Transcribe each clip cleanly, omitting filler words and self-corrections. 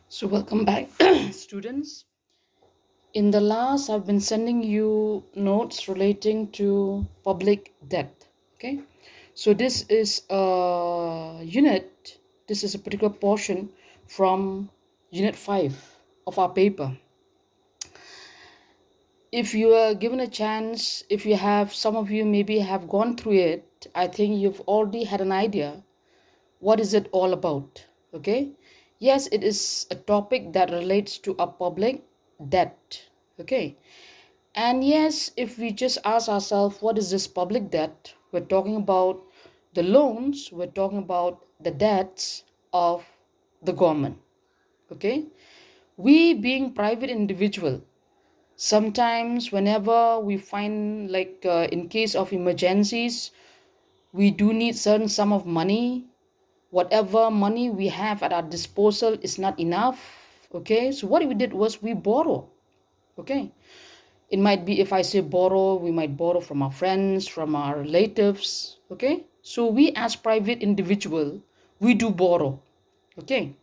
So, welcome back, students. In the last, I've been sending you notes relating to public debt. Okay, so this is a unit, this is a particular portion from Unit 5 of our paper. If you are given a chance, if you have, some of you maybe have gone through it, I think you've already had an idea what is it all about. Okay, yes, it is a topic that relates to a public debt. Okay, and yes, if we just ask ourselves what is this public debt, we're talking about the loans, we're talking about the debts of the government. Okay, we being private individual, sometimes whenever we find in case of emergencies, we do need certain sum of money. Whatever money we have at our disposal is not enough. Okay, so what we did was we borrow. Okay, it might be, if I say borrow, we might borrow from our friends, from our relatives. Okay, so we as private individual, we do borrow. Okay,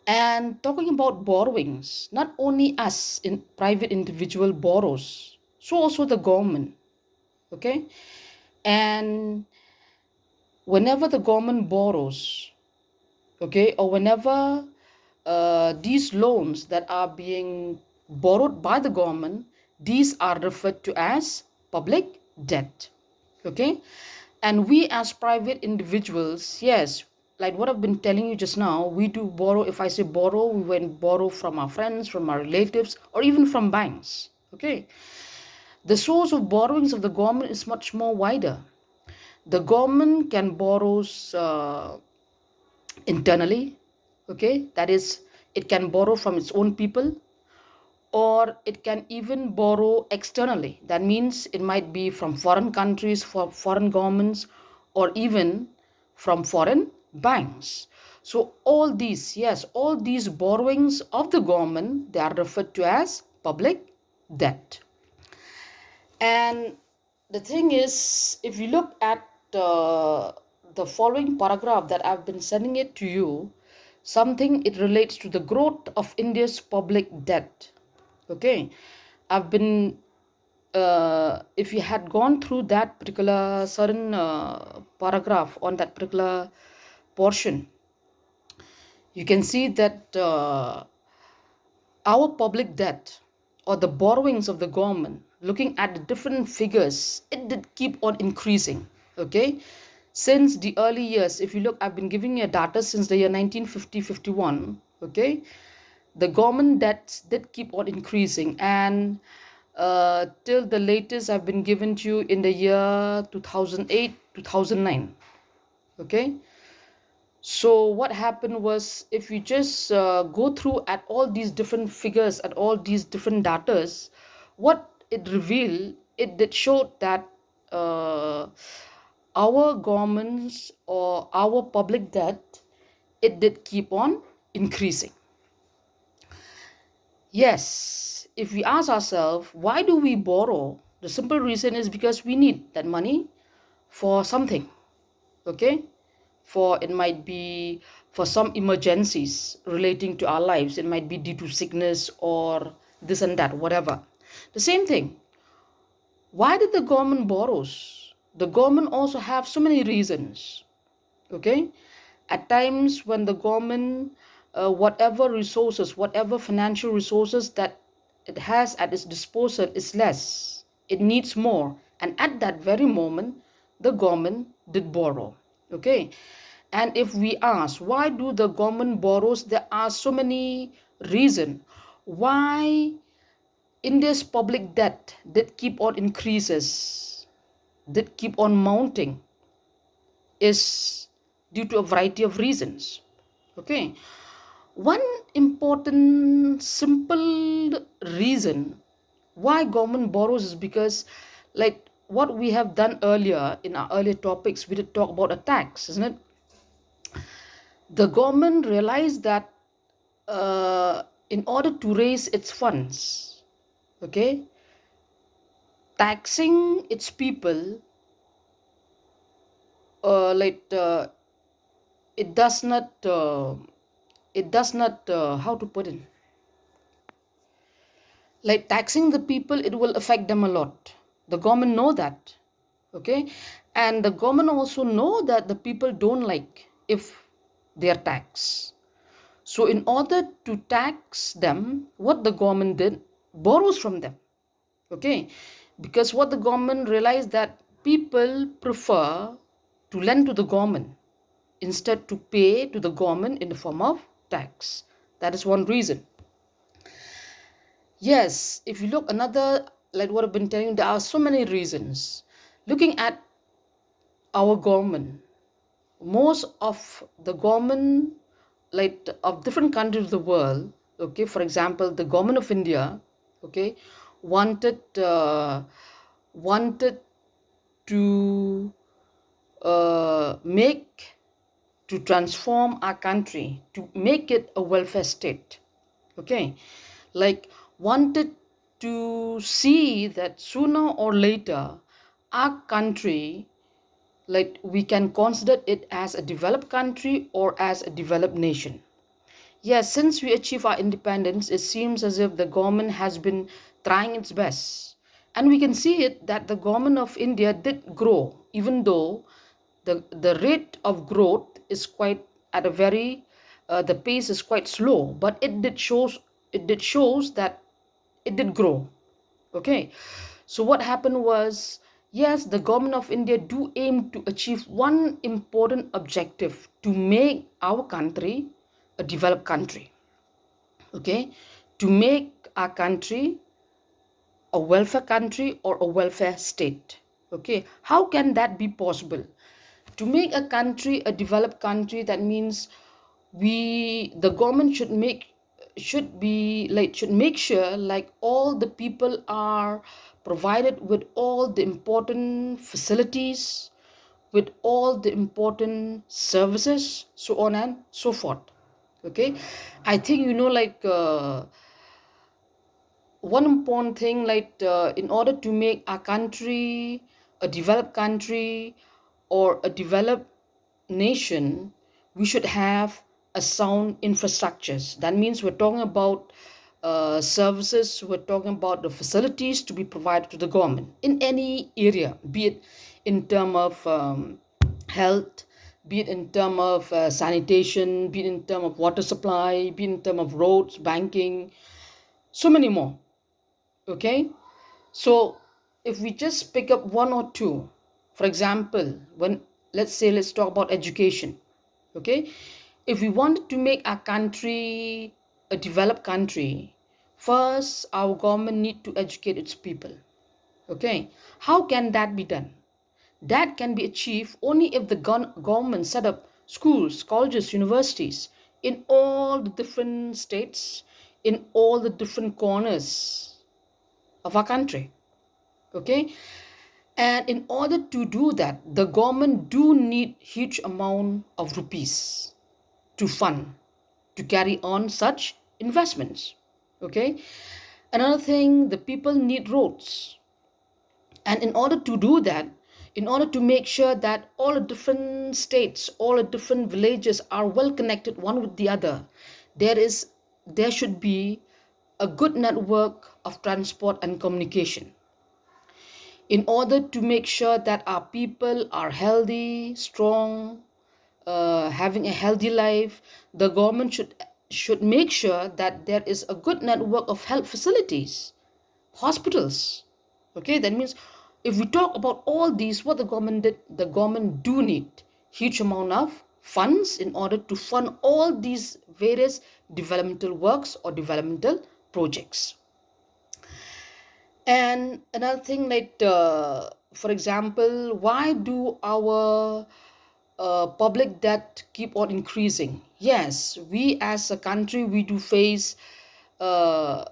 and talking about borrowings, not only us in private individual borrows, so also the government. Okay, and whenever the government borrows, okay, or whenever these loans that are being borrowed by the government, these are referred to as public debt. Okay, and we as private individuals, yes, like what I've been telling you just now, we do borrow. If I say borrow, we went borrow from our friends, from our relatives, or even from banks. Okay, the source of borrowings of the government is much more wider. The government can borrow internally. Okay, that is, it can borrow from its own people, or it can even borrow externally. That means it might be from foreign countries, for foreign governments, or even from foreign banks. So all these, yes, all these borrowings of the government, they are referred to as public debt. And the thing is, if you look at the following paragraph that I've been sending it to you, something, it relates to the growth of India's public debt. Okay, I've been, if you had gone through that particular certain paragraph on that particular portion, you can see that our public debt, or the borrowings of the government, looking at the different figures, it did keep on increasing. Okay, since the early years, if you look, I've been giving you data since the year 1950-51. Okay, the government debts did keep on increasing, and till the latest I've been given to you in the year 2008 2009. Okay, so what happened was, if you just go through at all these different figures, at all these different datas, what it revealed, it did show that uh, our governments, or our public debt, it did keep on increasing. Yes, if we ask ourselves, why do we borrow? The simple reason is because we need that money for something. Okay, for, it might be for some emergencies relating to our lives, it might be due to sickness or this and that, whatever. The same thing, why did the government borrows? The government also have so many reasons. Okay, at times when the government, whatever resources, whatever financial resources that it has at its disposal is less, it needs more, and at that very moment the government did borrow. Okay, and if we ask, why do the government borrows, there are so many reasons why India's public debt did keep on increases, did keep on mounting, is due to a variety of reasons. Okay, one important simple reason why government borrows is because, like what we have done earlier in our earlier topics, we did talk about a tax, isn't it? The government realized that in order to raise its funds, okay, taxing its people, uh, like uh, it does not it does not, how to put it, like taxing the people, it will affect them a lot. The government know that, okay, and the government also know that the people don't like if they are taxed. So in order to tax them, what the government did, borrows from them, okay, because what the government realized that people prefer to lend to the government instead to pay to the government in the form of tax. That is one reason. Yes, if you look another, like what I've been telling you, there are so many reasons. Looking at our government, most of the government, like of different countries of the world, okay, for example, the government of India, okay, wanted wanted to make to transform our country to make it a welfare state, okay, like wanted to see that sooner or later our country, like we can consider it as a developed country or as a developed nation. Yes, since we achieved our independence, it seems as if the government has been trying its best. And we can see it that the government of India did grow, even though the rate of growth is quite at a very, the pace is quite slow, but it did shows that it did grow. Okay, so what happened was, yes, the government of India do aim to achieve one important objective, to make our country a developed country, okay, to make our country a welfare country or a welfare state. Okay, how can that be possible? To make a country a developed country, that means the government should make sure like all the people are provided with all the important facilities, with all the important services, so on and so forth. Okay, I think like one important thing, like in order to make our country a developed country or a developed nation, we should have a sound infrastructures. That means we're talking about services, we're talking about the facilities to be provided to the government in any area, be it in term of health, be it in term of sanitation, be it in term of water supply, be it in term of roads, banking, so many more. Okay, so if we just pick up one or two, for example, when let's talk about education. Okay, if we wanted to make our country a developed country, first our government need to educate its people. Okay, how can that be done? That can be achieved only if the government set up schools, colleges, universities in all the different states, in all the different corners of our country. Okay, and in order to do that, the government do need huge amount of rupees to fund to carry on such investments. Okay, another thing, the people need roads, and in order to do that, in order to make sure that all the different states, all the different villages are well connected one with the other, there should be a good network of transport and communication. In order to make sure that our people are healthy, strong, having a healthy life, the government should make sure that there is a good network of health facilities, hospitals. Okay, that means if we talk about all these, what the government did, the government do need huge amount of funds in order to fund all these various developmental works or developmental projects. And another thing, like for example, why do our public debt keep on increasing? Yes, we as a country, we do face uh,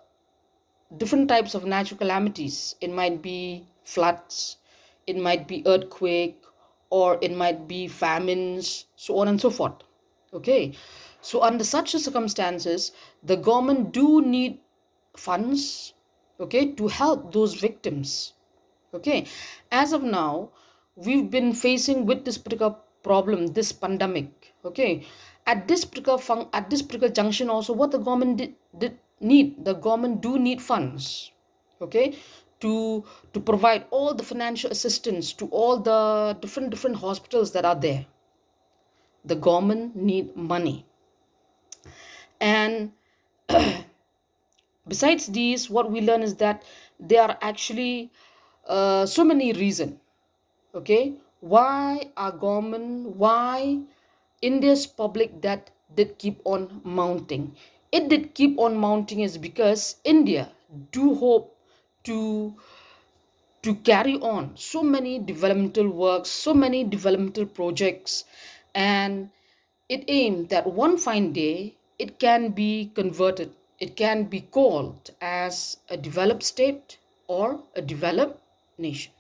different types of natural calamities. It might be floods, it might be earthquake, or it might be famines, so on and so forth. Okay, so under such circumstances, the government do need funds, okay, to help those victims. Okay, as of now, we've been facing with this particular problem, this pandemic. Okay, At this particular junction also, what the government did need, the government do need funds, okay, to provide all the financial assistance to all the different hospitals that are there. The government need money. And besides these, what we learn is that there are actually so many reasons, okay, why our government, why India's public debt did keep on mounting. It did keep on mounting is because India do hope to carry on so many developmental works, so many developmental projects, and it aimed that one fine day it can be converted, it can be called as a developed state or a developed nation.